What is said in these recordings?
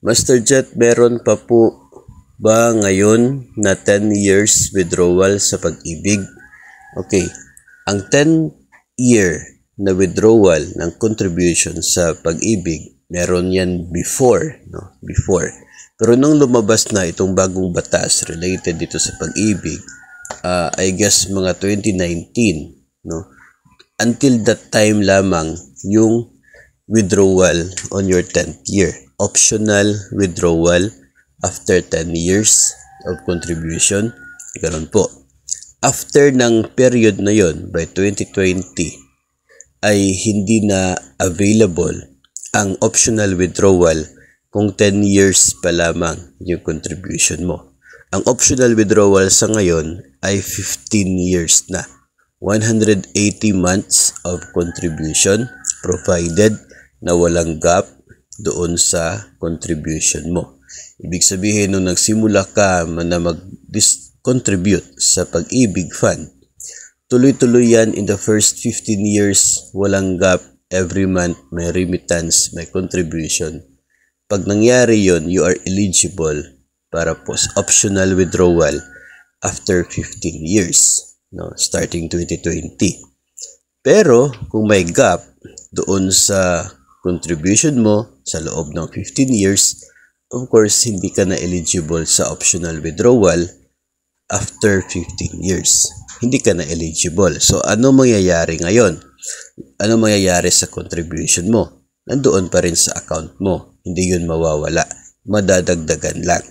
Master Jet, meron pa po ba ngayon na 10 years withdrawal sa pag-ibig? Okay, ang 10-year na withdrawal ng contribution sa pag-ibig, meron yan before, no? Before. Pero nung lumabas na itong bagong batas related dito sa pag-ibig, I guess mga 2019, no? Until that time lamang yung withdrawal on your 10th year. Optional withdrawal after 10 years of contribution. Ganoon po. After ng period na yon by 2020 ay hindi na available ang optional withdrawal kung 10 years pa lamang yung contribution mo. Ang optional withdrawal sa ngayon ay 15 years na. 180 months of contribution provided na walang gap doon sa contribution mo. Ibig sabihin, nung nagsimula ka na mag-contribute sa pag-ibig fund, tuloy-tuloy yan in the first 15 years, walang gap, every month may remittance, may contribution. Pag nangyari yon, you are eligible para po sa optional withdrawal after 15 years, no, starting 2020. Pero kung may gap doon sa contribution mo sa loob ng 15 years, of course, hindi ka na eligible sa optional withdrawal after 15 years. Hindi ka na eligible. So, ano mangyayari ngayon? Ano mangyayari sa contribution mo? Nandoon pa rin sa account mo. Hindi yun mawawala. Madadagdagan lang.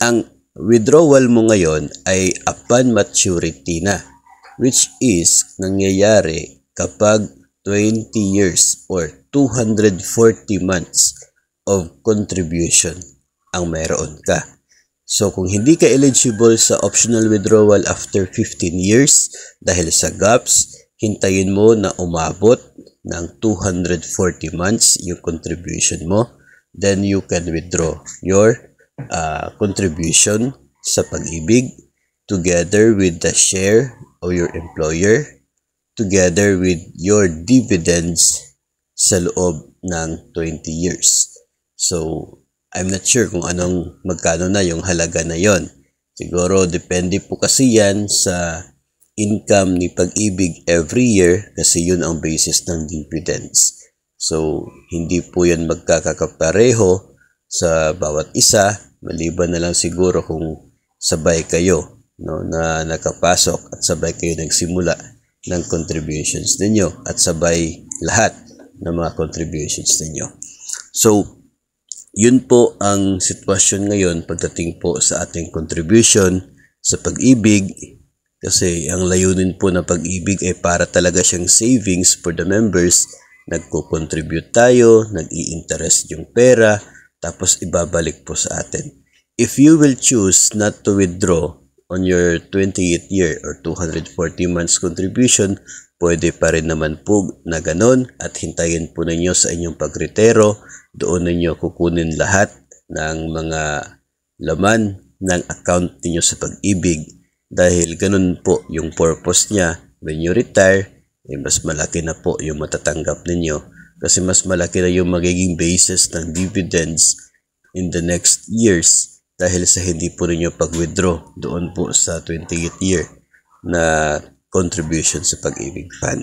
Ang withdrawal mo ngayon ay upon maturity na, which is nangyayari kapag 20 years or 240 months of contribution ang mayroon ka. So, kung hindi ka eligible sa optional withdrawal after 15 years dahil sa gaps, hintayin mo na umabot ng 240 months yung contribution mo. Then, you can withdraw your contribution sa pag-ibig together with the share of your employer, together with your dividends sa loob ng 20 years. So, I'm not sure kung magkano na yung halaga na yon. Siguro, depende po kasi yan sa income ni Pag-ibig every year kasi yun ang basis ng dividends. So, hindi po yan magkakapareho sa bawat isa, maliban na lang siguro kung sabay kayo, no, na nakapasok at sabay kayo nagsimula ng contributions ninyo at sabay lahat ng mga contributions ninyo. So, yun po ang sitwasyon ngayon pagdating po sa ating contribution sa Pag-ibig, kasi ang layunin po ng Pag-ibig ay para talaga siyang savings for the members. Nagko-contribute tayo, nag-i-interest yung pera, tapos ibabalik po sa atin. If you will choose not to withdraw on your 28th year or 240 months contribution, pwede pa rin naman po na ganon at hintayin po ninyo sa inyong pagretiro. Doon ninyo kukunin lahat ng mga laman ng account ninyo sa Pag-ibig dahil ganun po yung purpose niya. When you retire, mas malaki na po yung matatanggap ninyo kasi mas malaki na yung magiging basis ng dividends in the next years dahil sa hindi po ninyo pag-withdraw doon po sa 28th year na contribution sa Pag-ibig fund.